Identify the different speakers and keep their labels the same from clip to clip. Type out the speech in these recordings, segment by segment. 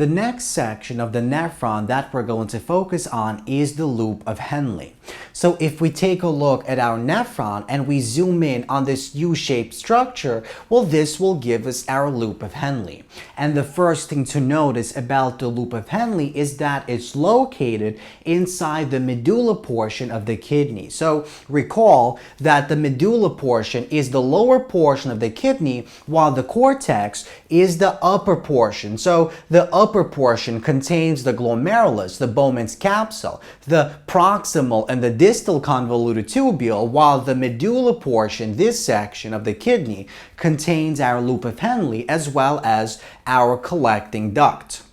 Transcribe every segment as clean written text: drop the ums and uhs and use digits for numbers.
Speaker 1: The next section of the nephron that we're going to focus on is the loop of Henle. So if we take a look at our nephron and we zoom in on this U-shaped structure, well, this will give us our loop of Henle. And the first thing to notice about the loop of Henle is that it's located inside the medulla portion of the kidney. So recall that the medulla portion is the lower portion of the kidney, while the cortex is the upper portion. So the upper portion contains the glomerulus, the Bowman's capsule, the proximal and the distal convoluted tubule, while the medulla portion, this section of the kidney, contains our loop of Henle as well as our collecting duct.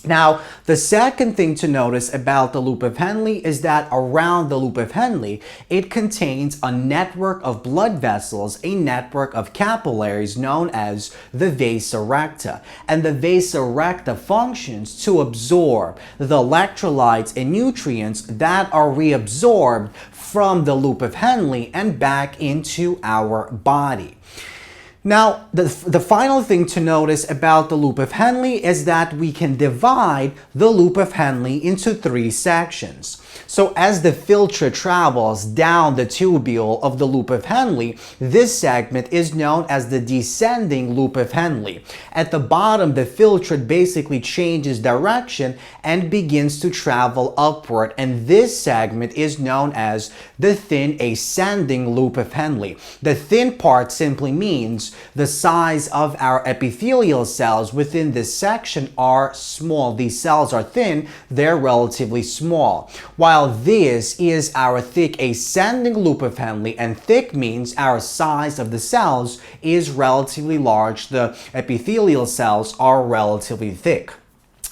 Speaker 1: Now, the second thing to notice about the loop of Henle is that around the loop of Henle, it contains a network of blood vessels, a network of capillaries known as the vasa recta. And the vasa recta functions to absorb the electrolytes and nutrients that are reabsorbed from the loop of Henle and back into our body. Now, the final thing to notice about the loop of Henle is that we can divide the loop of Henle into three sections. So as the filtrate travels down the tubule of the loop of Henle, this segment is known as the descending loop of Henle. At the bottom, the filtrate basically changes direction and begins to travel upward, and this segment is known as the thin ascending loop of Henle. The thin part simply means the size of our epithelial cells within this section are small. These cells are thin, they're relatively small. While this is our thick ascending loop of Henle, and thick means our size of the cells is relatively large. The epithelial cells are relatively thick.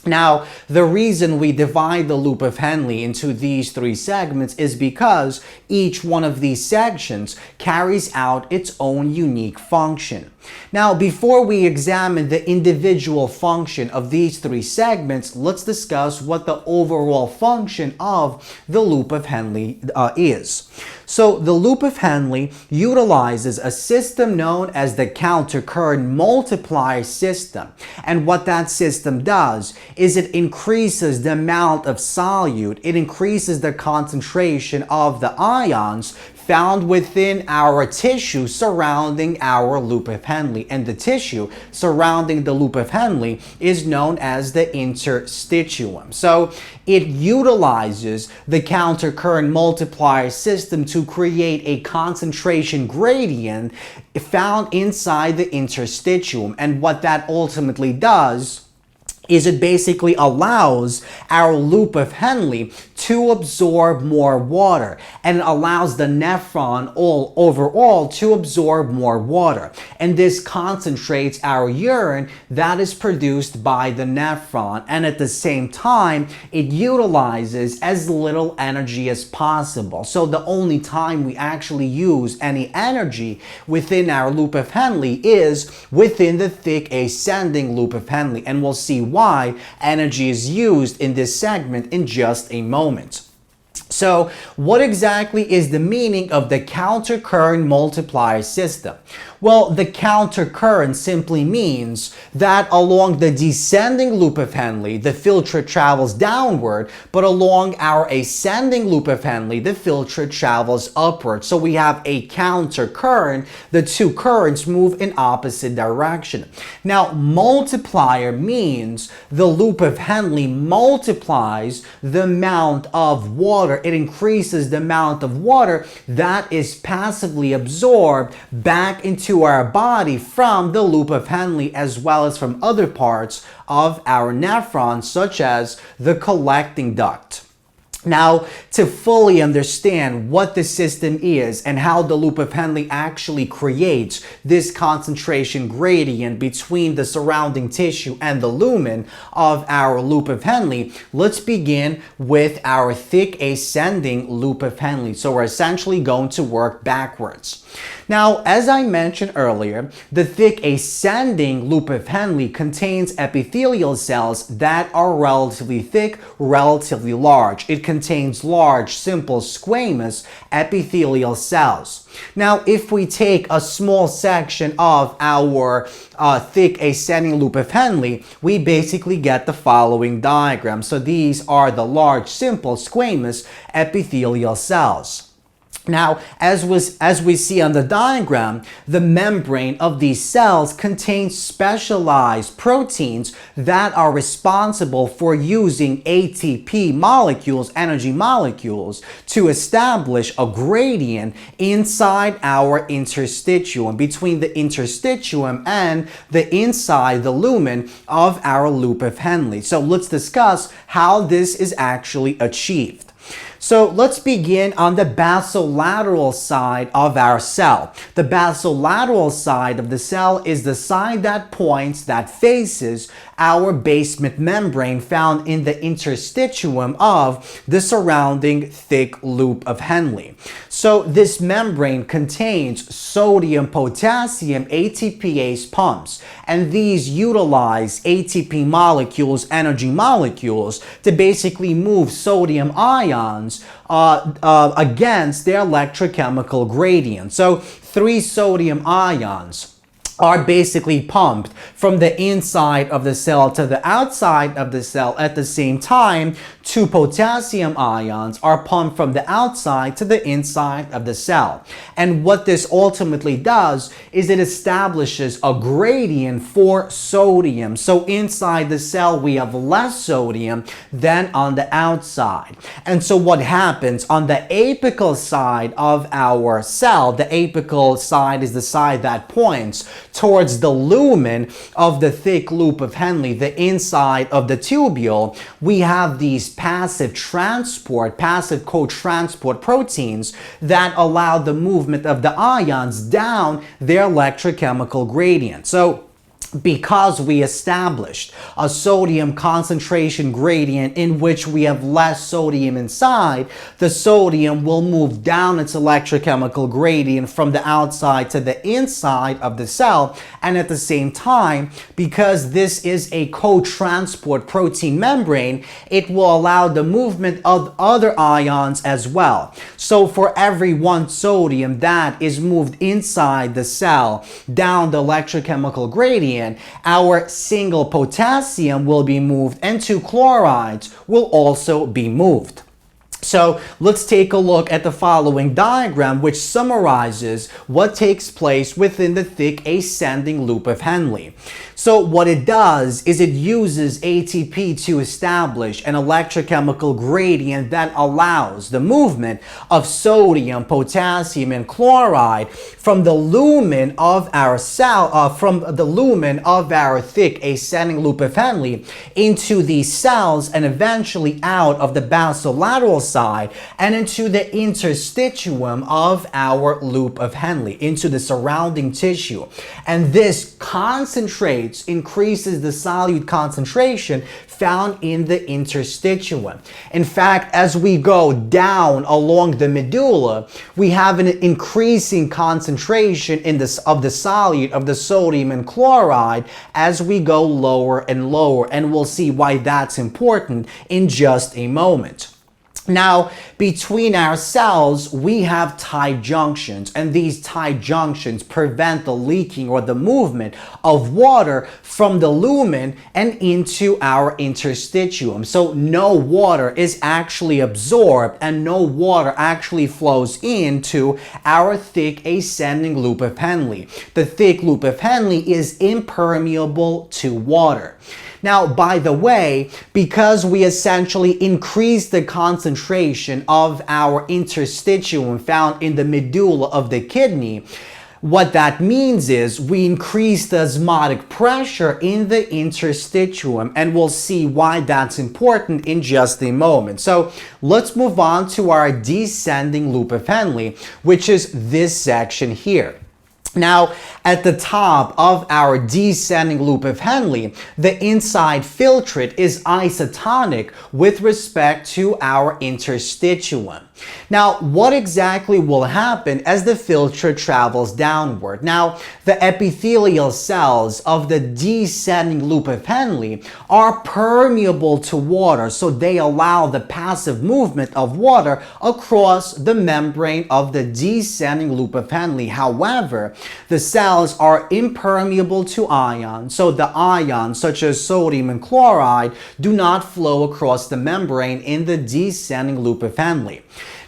Speaker 1: Now, the reason we divide the loop of Henle into these three segments is because each one of these sections carries out its own unique function. Now, before we examine the individual function of these three segments, let's discuss what the overall function of the loop of Henle is. So the loop of Henle utilizes a system known as the countercurrent multiplier system. And what that system does is it increases the amount of solute, it increases the concentration of the ions found within our tissue surrounding our loop of Henle. And the tissue surrounding the loop of Henle is known as the interstitium. So it utilizes the countercurrent multiplier system to create a concentration gradient found inside the interstitium. And what that ultimately does is it basically allows our loop of Henle to absorb more water, and it allows the nephron overall to absorb more water. And this concentrates our urine that is produced by the nephron, and at the same time it utilizes as little energy as possible. So the only time we actually use any energy within our loop of Henle is within the thick ascending loop of Henle, and we'll see why energy is used in this segment in just a moment. So what exactly is the meaning of the countercurrent multiplier system? Well, the countercurrent simply means that along the descending loop of Henle, the filtrate travels downward, but along our ascending loop of Henle, the filtrate travels upward. So we have a countercurrent. The two currents move in opposite direction. Now, multiplier means the loop of Henle multiplies the amount of water. It increases the amount of water that is passively absorbed back into our body from the loop of Henle, as well as from other parts of our nephron, such as the collecting duct. Now, to fully understand what the system is and how the loop of Henle actually creates this concentration gradient between the surrounding tissue and the lumen of our loop of Henle, let's begin with our thick ascending loop of Henle. So we're essentially going to work backwards. Now, as I mentioned earlier, the thick ascending loop of Henle contains epithelial cells that are relatively thick, relatively large. It contains large, simple squamous epithelial cells. Now, if we take a small section of our thick ascending loop of Henle, we basically get the following diagram. So these are the large, simple squamous epithelial cells. Now, as we see on the diagram, the membrane of these cells contains specialized proteins that are responsible for using ATP molecules, energy molecules, to establish a gradient inside our interstitium, between the interstitium and the inside, the lumen of our loop of Henle. So let's discuss how this is actually achieved. So let's begin on the basolateral side of our cell. The basolateral side of the cell is the side that faces our basement membrane found in the interstitium of the surrounding thick loop of Henle. So this membrane contains sodium-potassium ATPase pumps, and these utilize ATP molecules, energy molecules, to basically move sodium ions against their electrochemical gradient. So 3 sodium ions are basically pumped from the inside of the cell to the outside of the cell. At the same time, 2 potassium ions are pumped from the outside to the inside of the cell. And what this ultimately does is it establishes a gradient for sodium. So inside the cell, we have less sodium than on the outside. And so what happens on the apical side of our cell, the apical side is the side that points towards the lumen of the thick loop of Henle, the inside of the tubule, we have these passive co-transport proteins that allow the movement of the ions down their electrochemical gradient. So because we established a sodium concentration gradient in which we have less sodium inside, the sodium will move down its electrochemical gradient from the outside to the inside of the cell. And at the same time, because this is a co-transport protein membrane, it will allow the movement of other ions as well. So for every 1 sodium that is moved inside the cell down the electrochemical gradient, our single potassium will be moved and 2 chlorides will also be moved. So let's take a look at the following diagram, which summarizes what takes place within the thick ascending loop of Henle. So what it does is it uses ATP to establish an electrochemical gradient that allows the movement of sodium, potassium, and chloride from the lumen of our cell, from the lumen of our thick ascending loop of Henle into these cells and eventually out of the basolateral side and into the interstitium of our loop of Henle, into the surrounding tissue. And this increases the solute concentration found in the interstitium. In fact, as we go down along the medulla, we have an increasing concentration of the solute of the sodium and chloride as we go lower and lower, and we'll see why that's important in just a moment. Now, between our cells, we have tight junctions, and these tight junctions prevent the leaking or the movement of water from the lumen and into our interstitium. So no water is actually absorbed and no water actually flows into our thick ascending loop of Henle. The thick loop of Henle is impermeable to water. Now, by the way, because we essentially increase the concentration of our interstitium found in the medulla of the kidney, what that means is we increase the osmotic pressure in the interstitium, and we'll see why that's important in just a moment. So let's move on to our descending loop of Henle, which is this section here. Now, at the top of our descending loop of Henle, the inside filtrate is isotonic with respect to our interstitium. Now, what exactly will happen as the filtrate travels downward? Now, the epithelial cells of the descending loop of Henle are permeable to water, so they allow the passive movement of water across the membrane of the descending loop of Henle. However, the cells are impermeable to ions, so the ions such as sodium and chloride do not flow across the membrane in the descending loop of Henle.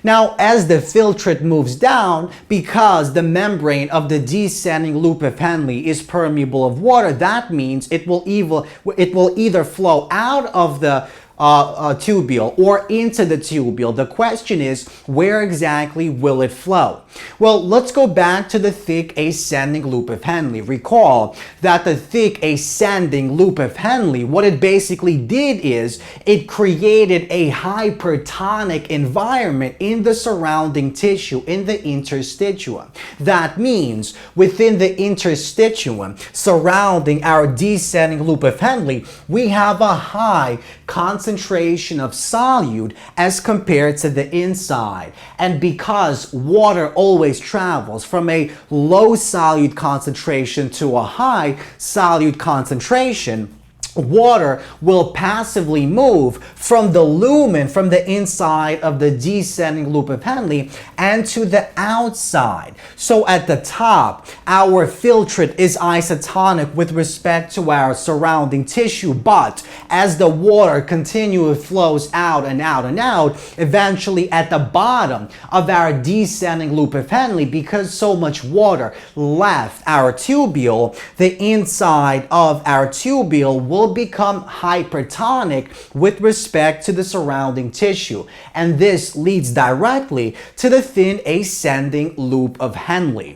Speaker 1: Now, as the filtrate moves down, because the membrane of the descending loop of Henle is permeable of water, that means it will either flow out of the tubule or into the tubule. The question is, where exactly will it flow? Well, let's go back to the thick ascending loop of Henle. Recall that the thick ascending loop of Henle, what it basically did is it created a hypertonic environment in the surrounding tissue, in the interstitium. That means within the interstitium surrounding our descending loop of Henle, we have a high concentration of solute as compared to the inside. And because water always travels from a low solute concentration to a high solute concentration, water will passively move from the lumen, from the inside of the descending loop of Henle, and to the outside. So at the top, our filtrate is isotonic with respect to our surrounding tissue, but as the water continually flows out and out and out, eventually at the bottom of our descending loop of Henle, because so much water left our tubule, the inside of our tubule will become hypertonic with respect to the surrounding tissue, and this leads directly to the thin ascending loop of Henle.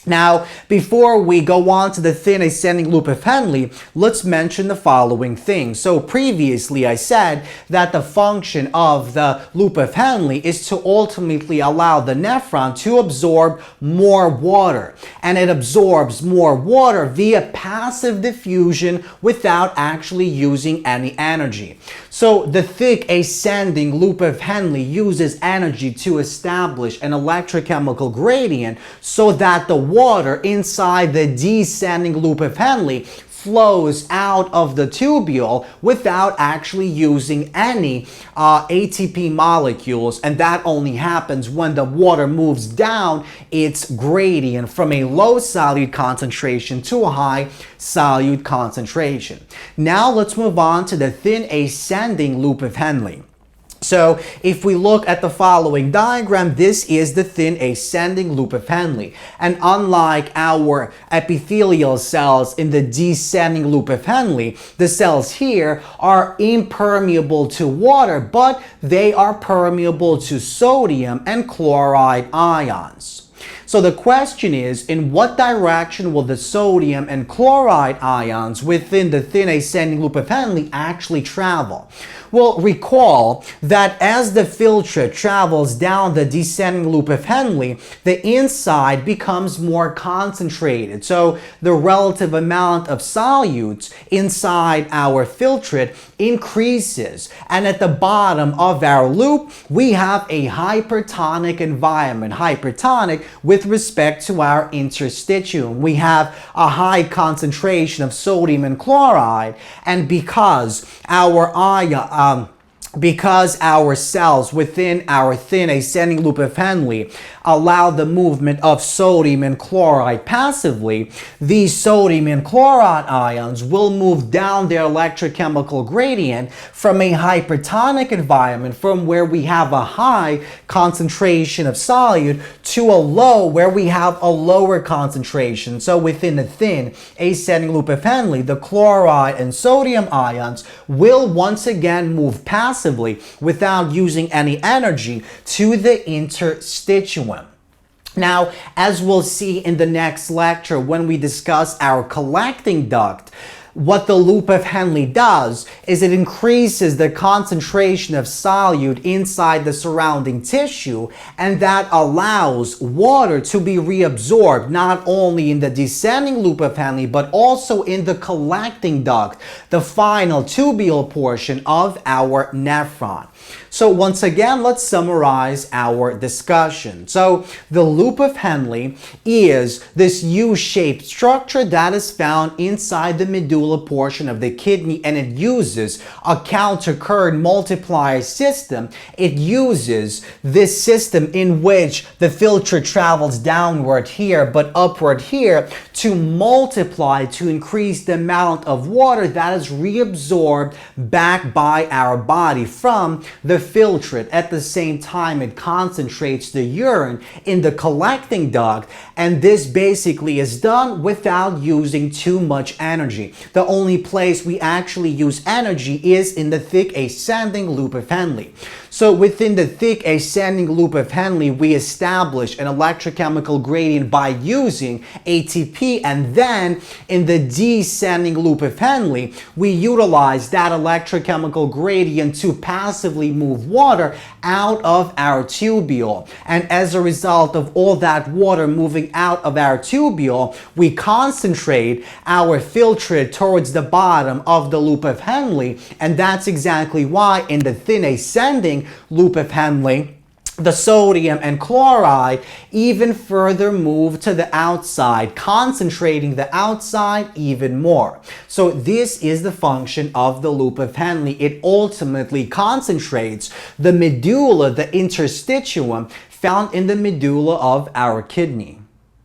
Speaker 1: Now, before we go on to the thin ascending loop of Henle, let's mention the following things. So previously I said that the function of the loop of Henle is to ultimately allow the nephron to absorb more water. And it absorbs more water via passive diffusion without actually using any energy. So the thick ascending loop of Henle uses energy to establish an electrochemical gradient so that the water inside the descending loop of Henle flows out of the tubule without actually using any ATP molecules, and that only happens when the water moves down its gradient from a low solute concentration to a high solute concentration. Now let's move on to the thin ascending loop of Henle. So if we look at the following diagram, this is the thin ascending loop of Henle. And unlike our epithelial cells in the descending loop of Henle, the cells here are impermeable to water, but they are permeable to sodium and chloride ions. So the question is, in what direction will the sodium and chloride ions within the thin ascending loop of Henle actually travel? Well, recall that as the filtrate travels down the descending loop of Henle, the inside becomes more concentrated. So the relative amount of solutes inside our filtrate increases. And at the bottom of our loop, we have a hypertonic environment, hypertonic with respect to our interstitium. We have a high concentration of sodium and chloride, and because our cells within our thin ascending loop of Henle allow the movement of sodium and chloride passively, these sodium and chloride ions will move down their electrochemical gradient from a hypertonic environment, from where we have a high concentration of solute, to a low where we have a lower concentration. So within the thin ascending loop of Henle, the chloride and sodium ions will once again move passively without using any energy to the interstitium. Now, as we'll see in the next lecture when we discuss our collecting duct, what the loop of Henle does is it increases the concentration of solute inside the surrounding tissue, and that allows water to be reabsorbed not only in the descending loop of Henle but also in the collecting duct, the final tubular portion of our nephron. So once again, let's summarize our discussion. So the loop of Henle is this U-shaped structure that is found inside the medulla portion of the kidney, and it uses a countercurrent multiplier system. It uses this system in which the filtrate travels downward here but upward here to multiply, to increase the amount of water that is reabsorbed back by our body from the filtrate. At the same time, it concentrates the urine in the collecting duct, and this basically is done without using too much energy. The only place we actually use energy is in the thick ascending loop of Henle. So within the thick ascending loop of Henle, we establish an electrochemical gradient by using ATP, and then in the descending loop of Henle, we utilize that electrochemical gradient to passively move water out of our tubule. And as a result of all that water moving out of our tubule, we concentrate our filtrate towards the bottom of the loop of Henle, and that's exactly why in the thin ascending loop of Henle, the sodium and chloride even further move to the outside, concentrating the outside even more. So this is the function of the loop of Henle. It ultimately concentrates the medulla, the interstitium, found in the medulla of our kidney.